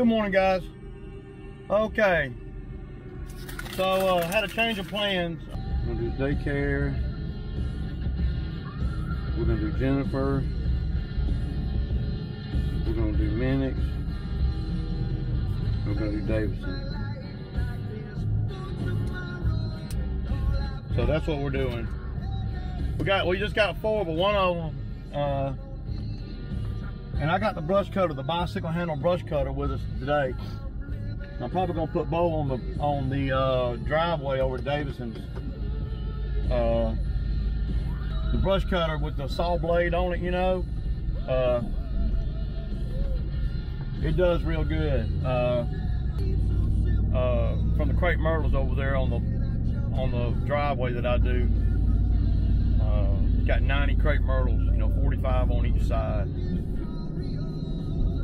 morning, guys. Okay, so had a change of plans. We're gonna do daycare. We're gonna do Jennifer. We're gonna do Minix. We're gonna do Davidson. So that's what we're doing. We just got 4, but one of them, and I got the brush cutter, the bicycle handle brush cutter with us today. I'm probably gonna put Bo on the driveway over at Davidson's. The brush cutter with the saw blade on it, you know, it does real good. From the crepe myrtles over there on the driveway that I do, got 90 crepe myrtles, you know, 45 on each side.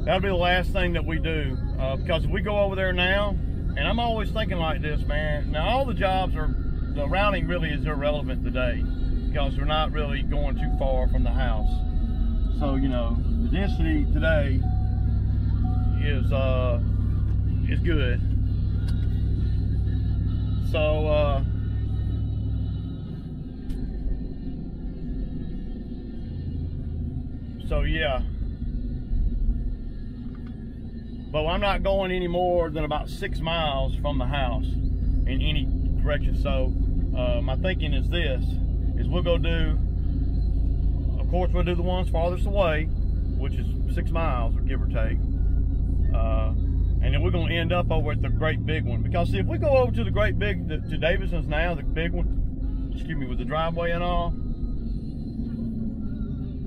That'll be the last thing that we do, because if we go over there now, and I'm always thinking like this, man. Now all the jobs the routing really is irrelevant today, because we're not really going too far from the house. So, you know, the density today is good. So yeah. But I'm not going any more than about 6 miles from the house in any direction. So my thinking is this, is we'll go do, of course we'll do the ones farthest away, which is 6 miles, or give or take. And then we're gonna end up over at the great big one. Because see, if we go over to the great big, to Davidson's now, the big one, excuse me, with the driveway and all,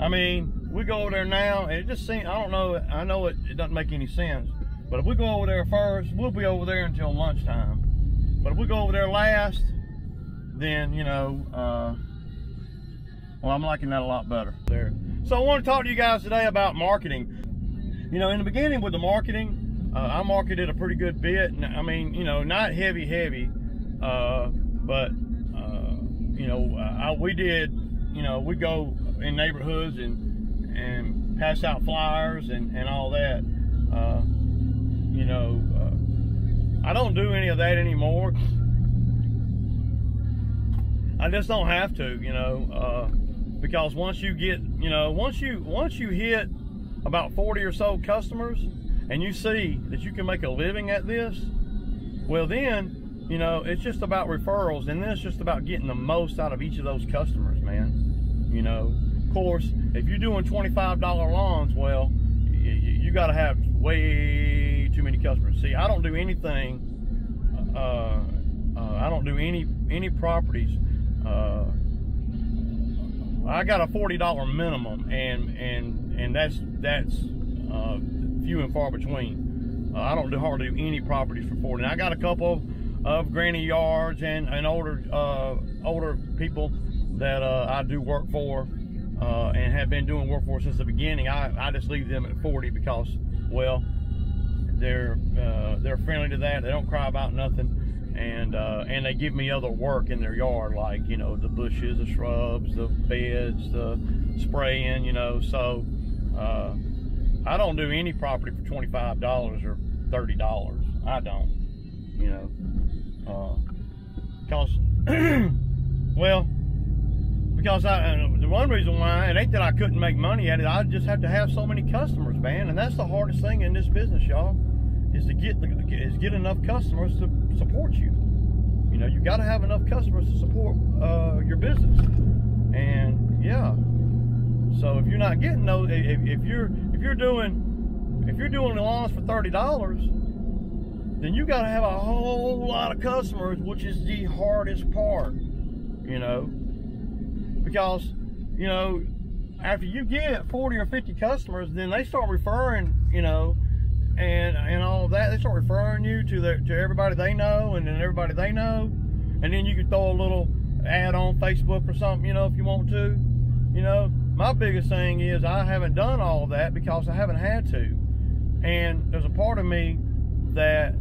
I mean, we go over there now, and it just seems, I don't know, I know it doesn't make any sense. But if we go over there first, we'll be over there until lunchtime. But if we go over there last, then, you know, well, I'm liking that a lot better there. So I want to talk to you guys today about marketing. You know, in the beginning with the marketing, I marketed a pretty good bit. I mean, you know, not heavy, but, you know, we did, you know, we go in neighborhoods and pass out flyers and all that. You know, I don't do any of that anymore. I just don't have to, you know, because once you get, you know, once you hit about 40 or so customers and you see that you can make a living at this, well then, you know, it's just about referrals, and then it's just about getting the most out of each of those customers, man. You know, of course, if you're doing $25 lawns, well, you got to have way too many customers. See, I don't do anything. I don't do any properties. I got a $40 minimum, and that's few and far between. I don't hardly do any properties for 40. And I got a couple of granny yards and older people that I do work for, and have been doing work for since the beginning. I just leave them at 40 because, well, they're friendly to that. They don't cry about nothing, and they give me other work in their yard, like, you know, the bushes, the shrubs, the beds, the spraying, you know. So I don't do any property for $25 or $30. I don't, you know, because well, because the one reason why, it ain't that I couldn't make money at it, I just have to have so many customers, man. And that's the hardest thing in this business, y'all, is to get enough customers to support you. You know, you got to have enough customers to support your business. And yeah, so if you're not getting those, if you're doing the lawns for $30, then you got to have a whole lot of customers, which is the hardest part, you know. Because, you know, after you get 40 or 50 customers, then they start referring, you know, and all of that. They start referring you to everybody they know, and then everybody they know, and then you can throw a little ad on Facebook or something, you know, if you want to. You know, my biggest thing is I haven't done all of that because I haven't had to, and there's a part of me that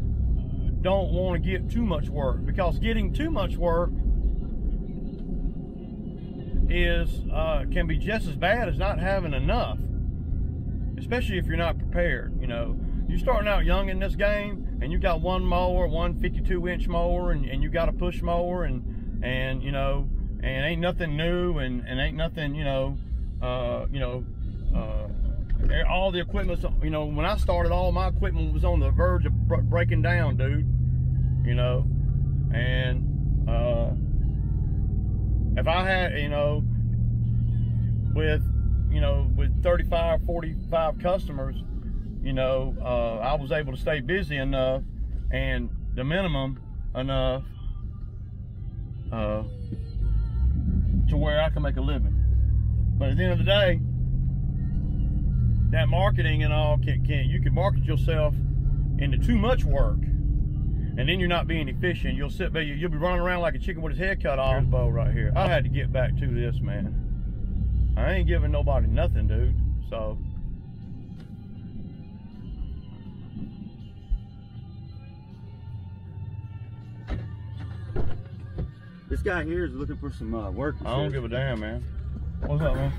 don't want to get too much work, because getting too much work is can be just as bad as not having enough, especially if you're not prepared. You know, you starting out young in this game, and you got one mower, one 52-inch mower, and you got a push mower, and you know, and ain't nothing new, and ain't nothing, you know, all the equipment, you know, when I started, all my equipment was on the verge of breaking down, dude. You know, and if I had, you know, with 35, 45 customers, you know, I was able to stay busy enough and the minimum enough to where I can make a living. But at the end of the day, that marketing and all you can market yourself into too much work, and then you're not being efficient. You'll sit there, you'll be running around like a chicken with his head cut off. Here's Bo right here. I had to get back to this, man. I ain't giving nobody nothing, dude. So this guy here is looking for some work. I don't give a damn, man. What's up, man?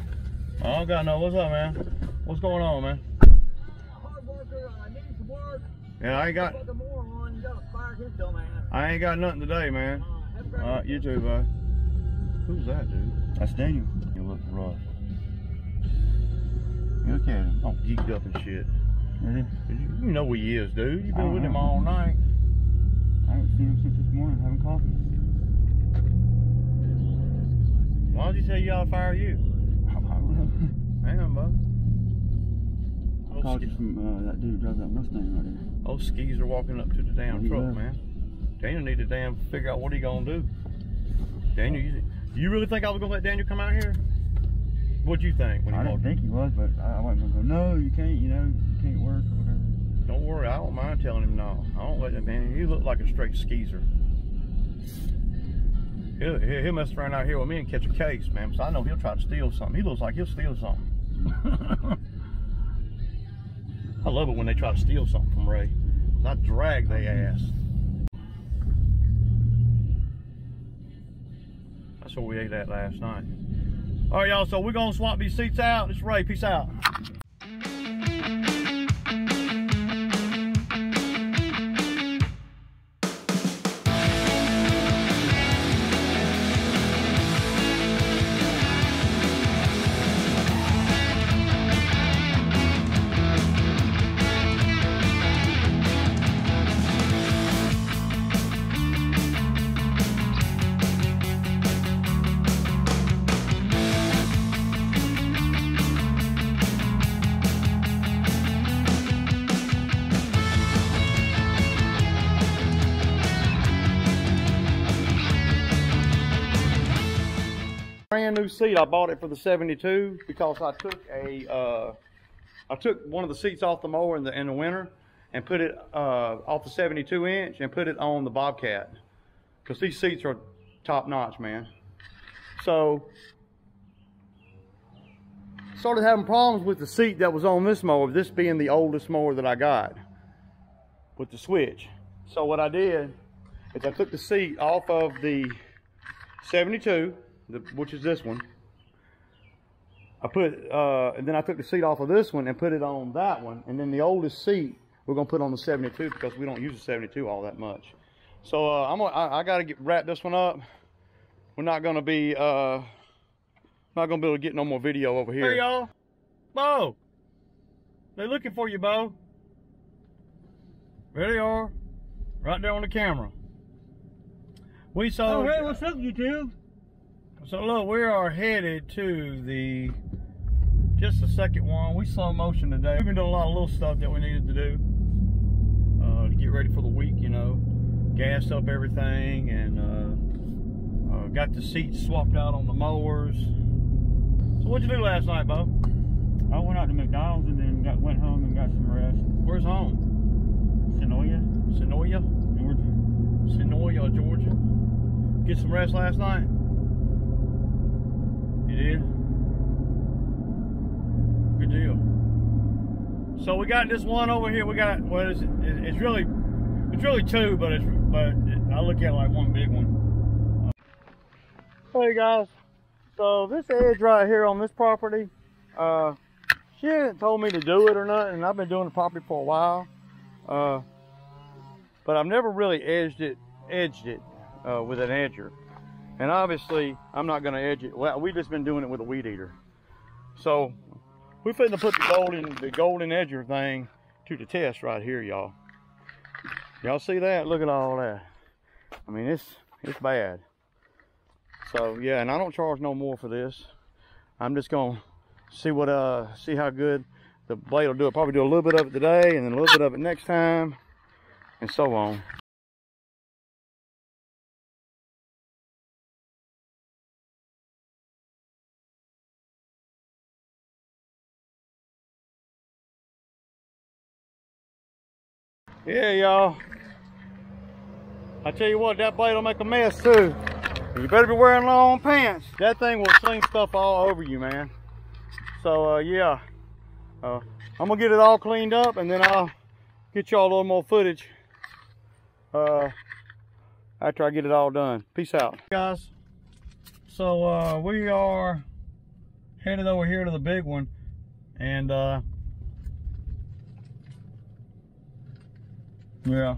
I don't got no. What's up, man? What's going on, man? Hard worker, I need some work. Yeah, I ain't got. I ain't got nothing today, man. You too, bud. Who's that, dude? That's Daniel. You look rough. Look at him, all geeked up and shit. You know who he is, dude. You've been with him all night. I haven't seen him since this morning having coffee. Why did he tell you I'll fire you? I don't know. Hang on, bud. I called you from that dude who drives that Mustang right there. Old skeezer walking up to the damn truck, left. man. Daniel need to damn figure out what he gonna do. Daniel, you really think I was gonna let Daniel come out here? What'd you think when he I didn't think he was, but I wasn't gonna go, no, you can't, you know, you can't work or whatever. Don't worry, I don't mind telling him no. I don't let him, man. He look like a straight skeezer. He'll mess around out here with me and catch a case, man. So I know he'll try to steal something. He looks like he'll steal something. I love it when they try to steal something from Ray. I drag their ass. That's where we ate at last night. All right, y'all, so we're gonna swap these seats out. It's Ray, peace out. Brand new seat. I bought it for the 72 because I took one of the seats off the mower in the winter and put it off the 72-inch and put it on the Bobcat because these seats are top notch, man. So started having problems with the seat that was on this mower, this being the oldest mower that I got, with the switch. So what I did is I took the seat off of the 72, which is this one. And then I took the seat off of this one and put it on that one, and then the oldest seat we're gonna put on the 72 because we don't use the 72 all that much. So I gotta wrap this one up. We're not gonna be able to get no more video over here. Hey y'all, Bo, they're looking for you, Bo. There they are, right there on the camera. We saw. Oh hey, what's up, YouTube? So look, we are headed to just the second one. We slow motion today. We've been doing a lot of little stuff that we needed to do to get ready for the week, you know. Gassed up everything and got the seats swapped out on the mowers. So what'd you do last night, Bo? I went out to McDonald's and then went home and got some rest. Where's home? Senoia, Georgia. Senoia, Georgia. Get some rest last night? You did? Good deal. So we got this one over here. We got, what is it? It's really two, but I look at it like one big one. Hey guys, so this edge right here on this property, she hasn't told me to do it or nothing, and I've been doing the property for a while. but I've never really edged it with an edger. And obviously, I'm not gonna edge it. Well, we've just been doing it with a weed eater. So we're finna put the golden edger thing to the test right here, y'all. Y'all see that? Look at all that. I mean, it's bad. So yeah, and I don't charge no more for this. I'm just gonna see how good the blade will do it. Probably do a little bit of it today and then a little bit of it next time, and so on. Yeah, y'all. I tell you what, that blade will make a mess too. You better be wearing long pants. That thing will sling stuff all over you, man. So yeah, I'm gonna get it all cleaned up, and then I'll get y'all a little more footage after I get it all done. Peace out, guys. So we are headed over here to the big one, and yeah.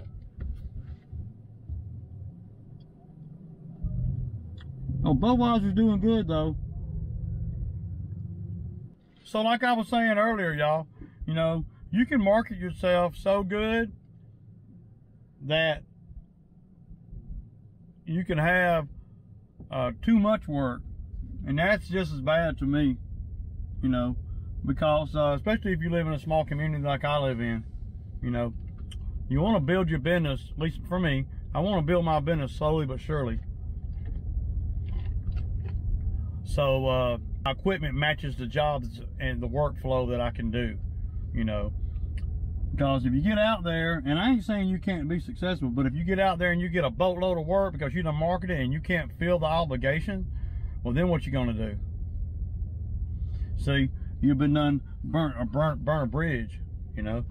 Oh, Budweiser's doing good though. So like I was saying earlier, y'all, you know, you can market yourself so good that you can have too much work, and that's just as bad to me, you know, because especially if you live in a small community like I live in, you know, you want to build your business. At least for me, I want to build my business slowly but surely. So my equipment matches the jobs and the workflow that I can do, you know. Because if you get out there, and I ain't saying you can't be successful, but if you get out there and you get a boatload of work because you done marketed and you can't fill the obligation, well, then what you gonna do? See, you've been done burn a bridge, you know.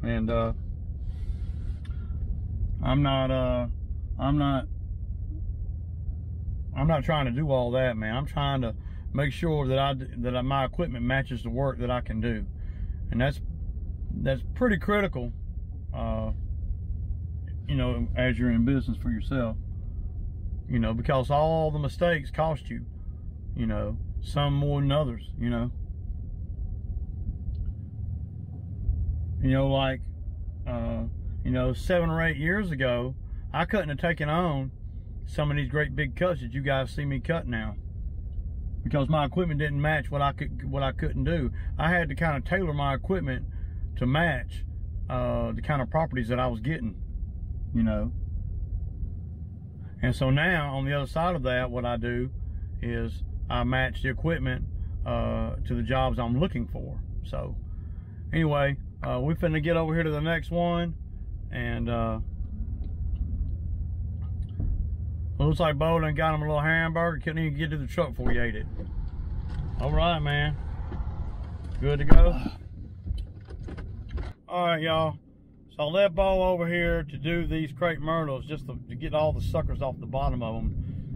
And I'm not trying to do all that, man. I'm trying to make sure that my equipment matches the work that I can do, and that's pretty critical, you know, as you're in business for yourself, you know, because all the mistakes cost you, you know, some more than others, you know. You know, like, you know, 7 or 8 years ago, I couldn't have taken on some of these great big cuts that you guys see me cut now, because my equipment didn't match what I couldn't do. I had to kind of tailor my equipment to match the kind of properties that I was getting, you know. And so now on the other side of that, what I do is I match the equipment to the jobs I'm looking for. So anyway, we're finna get over here to the next one, and looks like Bo done got him a little hamburger. Couldn't even get to the truck before he ate it. All right, man. Good to go. All right, y'all. So I led Bo over here to do these crepe myrtles, just to get all the suckers off the bottom of them.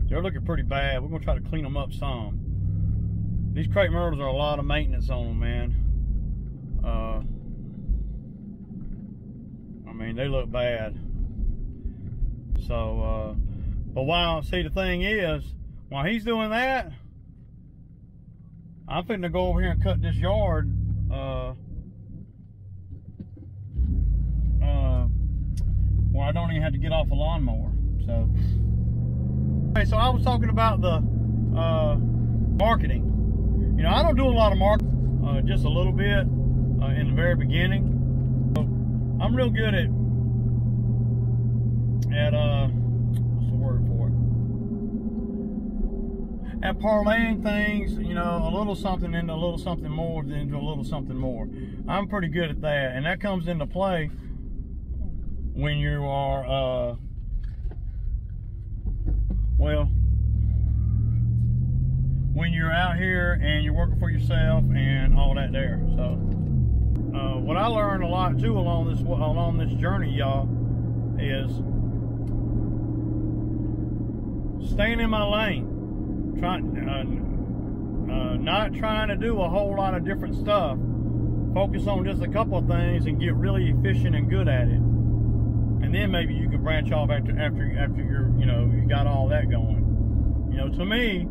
They're looking pretty bad. We're gonna try to clean them up some. These crepe myrtles are a lot of maintenance on them, man. I mean, they look bad. So, but see, the thing is, while he's doing that, I'm fitting to go over here and cut this yard, where I don't even have to get off a lawnmower. So, okay, so I was talking about the marketing. You know, I don't do a lot of marketing, just a little bit in the very beginning. So I'm real good at what's the word for it? At parlaying things, you know, a little something into a little something more, then into a little something more. I'm pretty good at that, and that comes into play when you are, well, when you're out here and you're working for yourself and all that there. So, what I learned a lot too along this journey, y'all, is staying in my lane. Not trying to do a whole lot of different stuff, focus on just a couple of things and get really efficient and good at it. And then maybe you can branch off after you're, you got all that going. To me,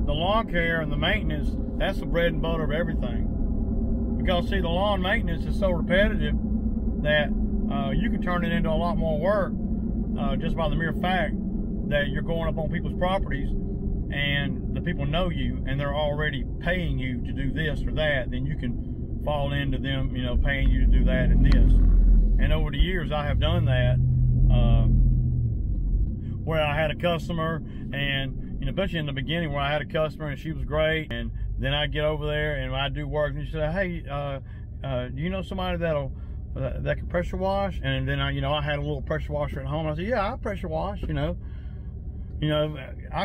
the lawn care and the maintenance, that's the bread and butter of everything. Because see, the lawn maintenance is so repetitive that you can turn it into a lot more work just by the mere fact that you're going up on people's properties and the people know you and they're already paying you to do this or that. Then you can fall into them, paying you to do that and this. And over the years, I have done that where I had a customer, and especially in the beginning where I had a customer and she was great, and then I get over there and I do work, and she said, "Hey, do you know somebody that can pressure wash?" And then I had a little pressure washer at home. I said, "Yeah, I pressure wash." I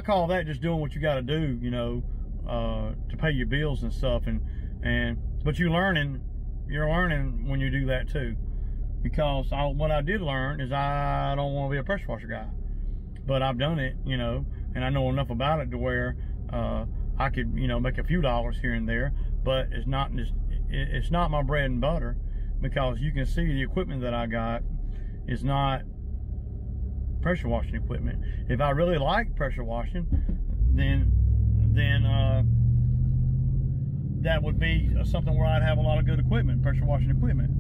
call that just doing what you got to do, to pay your bills and stuff. But you're learning when you do that too. Because what I did learn is I don't want to be a pressure washer guy, but I've done it, and I know enough about it to where I could, make a few dollars here and there. But it's not my bread and butter, because you can see the equipment that I got is not pressure washing equipment. If I really like pressure washing, then that would be something where I'd have a lot of good equipment, pressure washing equipment.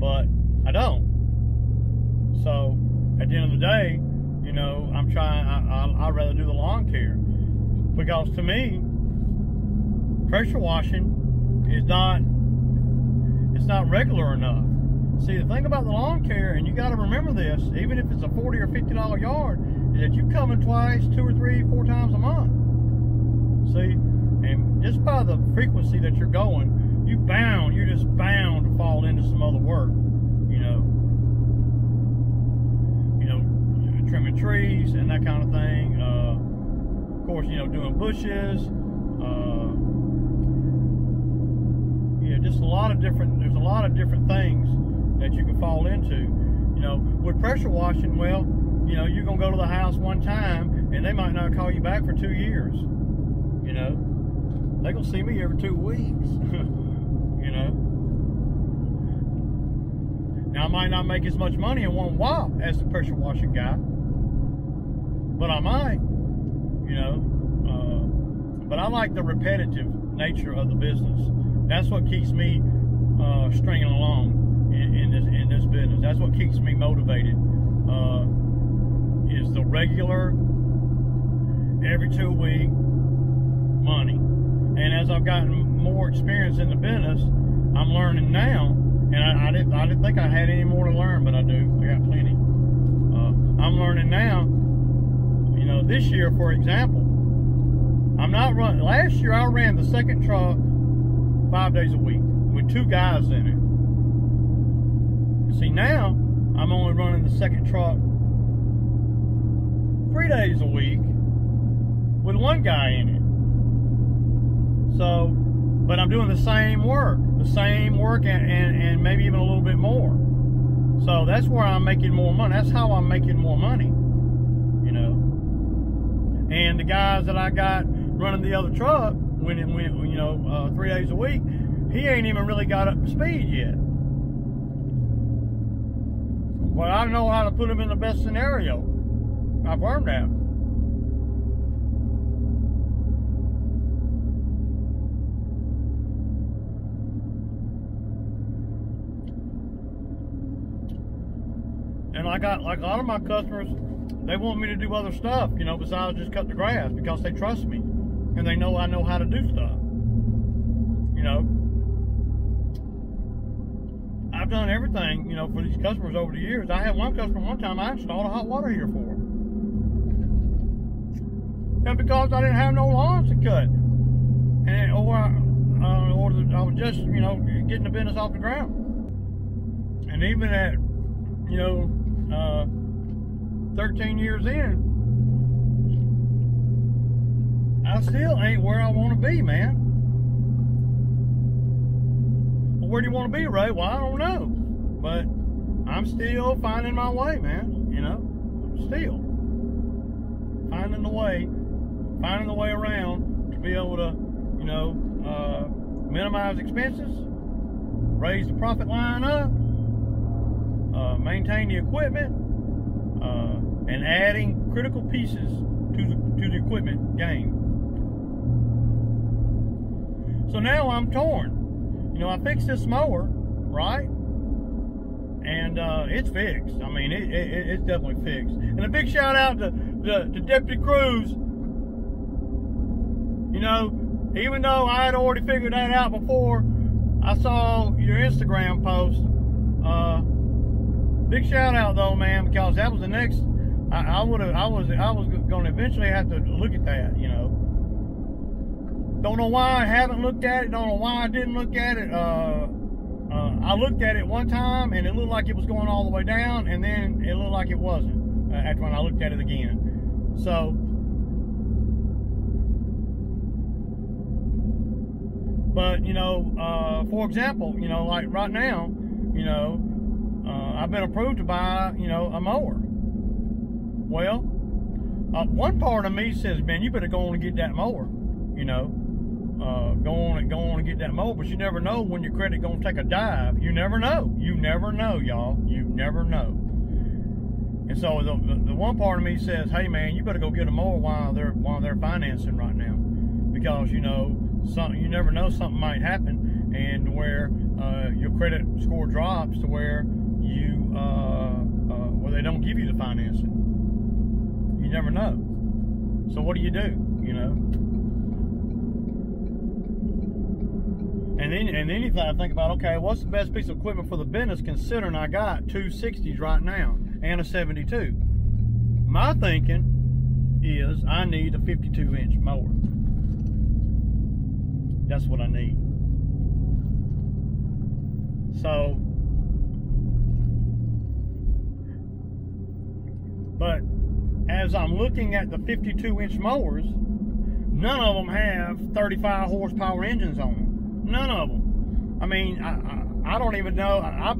But I don't. So at the end of the day, I'd rather do the lawn care, because to me, pressure washing is not regular enough. See, the thing about the lawn care, and you got to remember this, even if it's a $40 or $50 yard, is that you come in twice, 2 or 3, 4 times a month. See, and just by the frequency that you're going, you're just bound to fall into some other work, trimming trees and that kind of thing. Of course, doing bushes. Just there's a lot of different things that you can fall into. With pressure washing, well, you're gonna go to the house one time and they might not call you back for 2 years. They're gonna see me every 2 weeks. Now I might not make as much money in one whop as the pressure washing guy, but I might, but I like the repetitive nature of the business. That's what keeps me stringing along in this business. That's what keeps me motivated, is the regular, every 2 week money. And as I've gotten more experience in the business, I'm learning now. And I didn't think I had any more to learn, but I do. I got plenty. I'm learning now. This year, for example, I'm not running. Last year, I ran the second truck 5 days a week with 2 guys in it. See, now I'm only running the second truck 3 days a week with 1 guy in it. So, but I'm doing the same work and maybe even a little bit more. So that's where I'm making more money. That's how I'm making more money, And the guys that I got running the other truck, when 3 days a week, he ain't even really got up to speed yet. But I know how to put him in the best scenario. I've learned that. And like a lot of my customers, they want me to do other stuff, besides just cut the grass, because they trust me and they know I know how to do stuff. I've done everything, for these customers over the years. I had one customer one time I installed a hot water heater for. And because I didn't have no lawns to cut, or I was just, getting the business off the ground. And even at, 13 years in, I still ain't where I want to be, man. Well, where do you want to be, Ray? Well, I don't know, but I'm still finding my way, man. Still finding the way around to be able to, minimize expenses, raise the profit line up, maintain the equipment, and adding critical pieces to the equipment game. So now I'm torn. You know, I fixed this mower, right? And it's fixed. I mean, it's definitely fixed. And a big shout out to Deputy Cruz. You know, even though I had already figured that out before I saw your Instagram post, big shout out though, man, because that was the next. I was going to eventually have to look at that. You know, don't know why I haven't looked at it. Don't know why I didn't look at it. I looked at it one time and it looked like it was going all the way down, and then it looked like it wasn't after when I looked at it again. So, but you know, for example, you know, like right now, you know, I've been approved to buy, you know, a mower. Well, one part of me says, man, you better go on and get that mower, you know. Go on and get that mower, but you never know when your credit gonna take a dive. You never know, y'all. You never know. And so the one part of me says, hey man, you better go get a mower while they're financing right now, because you know, you never know, something might happen, and where your credit score drops to where you where they don't give you the financing. You never know. So what do? You know. And then you think about, okay, what's the best piece of equipment for the business, considering I got two 60s right now and a 72. My thinking is I need a 52-inch mower. That's what I need. So, but as I'm looking at the 52-inch mowers, none of them have 35 horsepower engines on them. None of them. I mean, I don't even know. I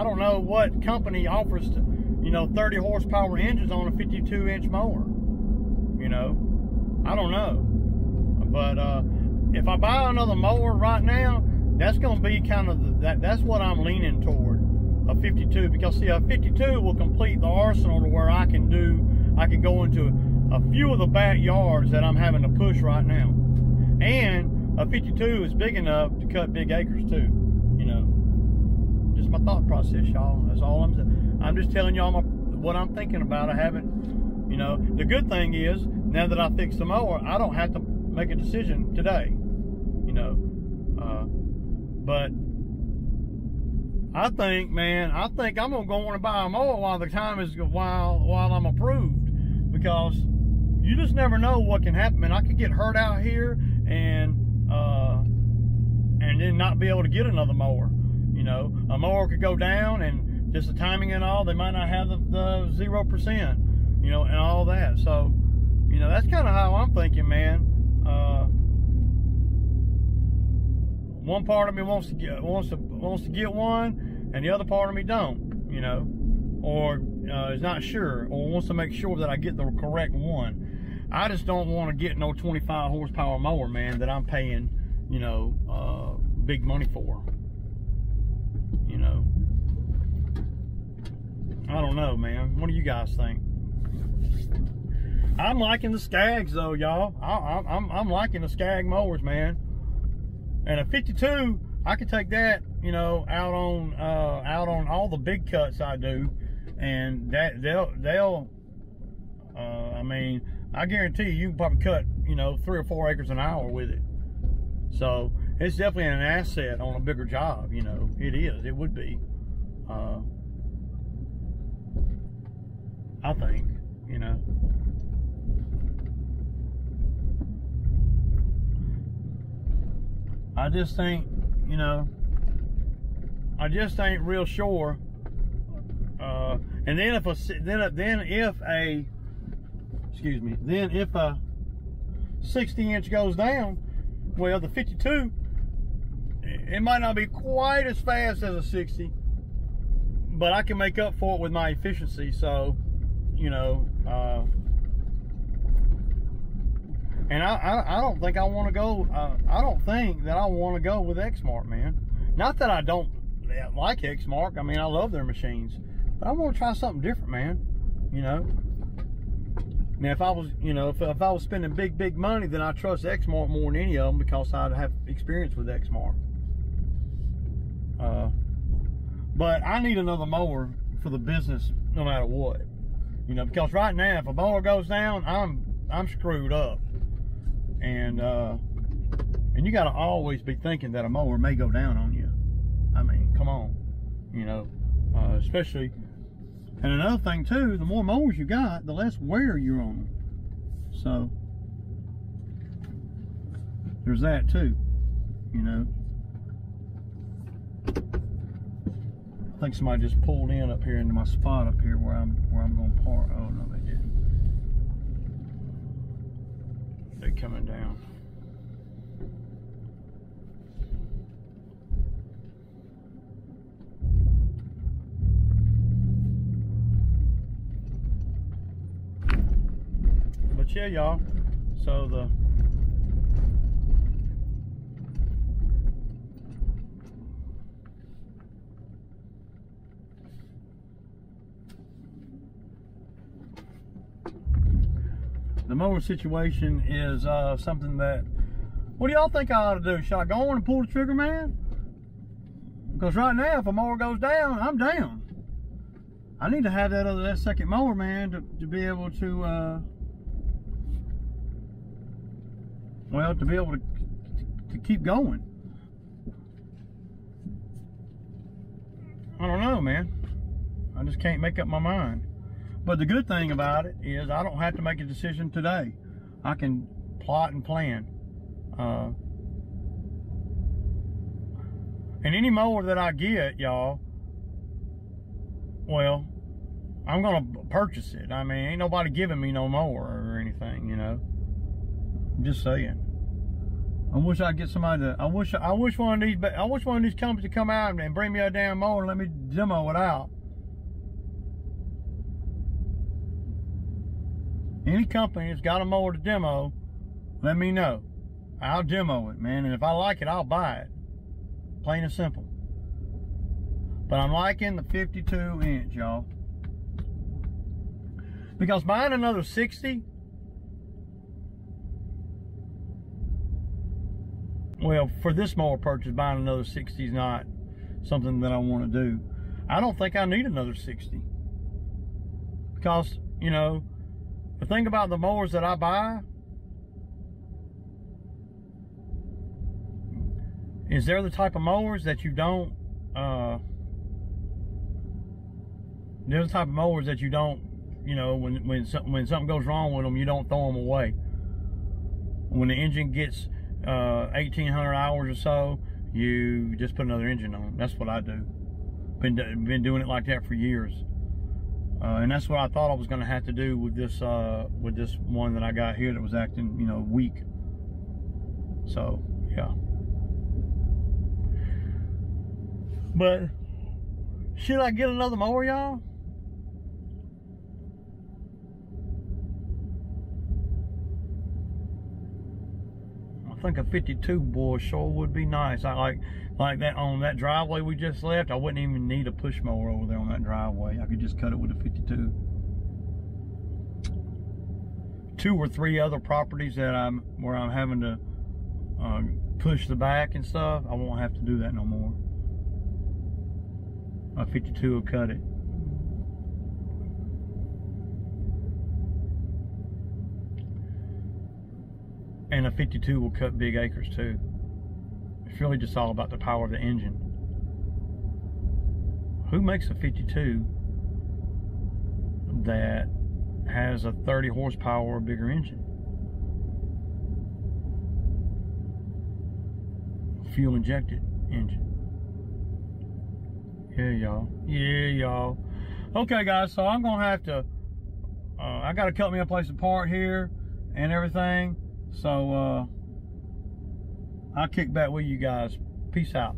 don't know what company offers, you know, 30 horsepower engines on a 52-inch mower. You know, I don't know. But if I buy another mower right now, that's going to be kind of that's what I'm leaning toward, a 52. Because see, a 52 will complete the arsenal to where I can go into a few of the backyards that I'm having to push right now, and a 52 is big enough to cut big acres too, you know. Just my thought process, y'all. That's all I'm saying. I'm just telling y'all what I'm thinking about. I haven't, you know. The good thing is, now that I fixed the mower, I don't have to make a decision today, you know. But I think, man, I'm gonna go on and buy a mower while the time is while I'm approved, because you just never know what can happen. Man, I could get hurt out here and then not be able to get another mower. You know, a mower could go down, and just the timing and all, they might not have the 0%, you know, and all that. So, you know, that's kind of how I'm thinking, man. One part of me wants to get one, and the other part of me don't, you know, or is not sure, or wants to make sure that I get the correct one. I just don't want to get no 25 horsepower mower, man, that I'm paying, you know, big money for. You know, I don't know, man. What do you guys think? I'm liking the Skags though, y'all. I'm liking the Skag mowers, man. And a 52, I could take that, you know, out on all the big cuts I do, and that they'll I mean, I guarantee you can probably cut, you know, 3 or 4 acres an hour with it. So it's definitely an asset on a bigger job, you know. It is. It would be. I think, you know. I just think, you know, I just ain't real sure. And then if a 60-inch goes down, well, the 52, it might not be quite as fast as a 60, but I can make up for it with my efficiency. So, you know, And I don't think I want to go. I don't think that I want to go with Exmark, man. Not that I don't like Exmark. I mean, I love their machines, but I want to try something different, man. You know. I mean, if I was, you know, if I was spending big money, then I trust Exmark more than any of them because I'd have experience with Exmark. But I need another mower for the business, no matter what. You know, because right now, if a mower goes down, I'm screwed up. And you got to always be thinking that a mower may go down on you. I mean, come on, you know, especially. And another thing too, the more mowers you got, the less wear you're on them. So there's that too, you know. I think somebody just pulled in up here into my spot up here where I'm gonna park. Oh no, they didn't. They're coming down. But yeah, y'all. So the mower situation is something that, what do y'all think I ought to do? Should I go on and pull the trigger, man? Because right now, if a mower goes down, I'm down. I need to have that second mower, man, to be able to, well, to be able to keep going. I don't know, man. I just can't make up my mind. But the good thing about it is I don't have to make a decision today. I can plot and plan. And any mower that I get, y'all, well, I'm gonna purchase it. I mean, ain't nobody giving me no mower or anything, you know. I'm just saying. I wish I'd get somebody to. I wish one of these companies to come out and bring me a damn mower and let me demo it out. Any company that's got a mower to demo, let me know. I'll demo it, man. And if I like it, I'll buy it. Plain and simple. But I'm liking the 52 inch, y'all. Because buying another 60, well, for this mower purchase, buying another 60 is not something that I want to do. I don't think I need another 60. Because, you know, the thing about the mowers that I buy is they're the type of mowers that you don't, they're the type of mowers that you don't, you know, when something goes wrong with them, you don't throw them away. When the engine gets 1,800 hours or so, you just put another engine on. That's what I do. Been doing it like that for years. And that's what I thought I was going to have to do with this one that I got here that was acting, you know, weak. So yeah. But should I get another mower, y'all? I think a 52 boy sure would be nice. I like that on that driveway we just left. I wouldn't even need a push mower over there on that driveway. I could just cut it with a 52. 2 or 3 other properties that where I'm having to push the back and stuff, I won't have to do that no more. A 52 will cut it. And a 52 will cut big acres too. It's really just all about the power of the engine. Who makes a 52 that has a 30 horsepower or bigger engine? Fuel injected engine. Yeah, y'all. Yeah, y'all. Okay, guys, so I'm gonna have to I gotta cut me a place to park here and everything. So I'll kick back with you guys. Peace out.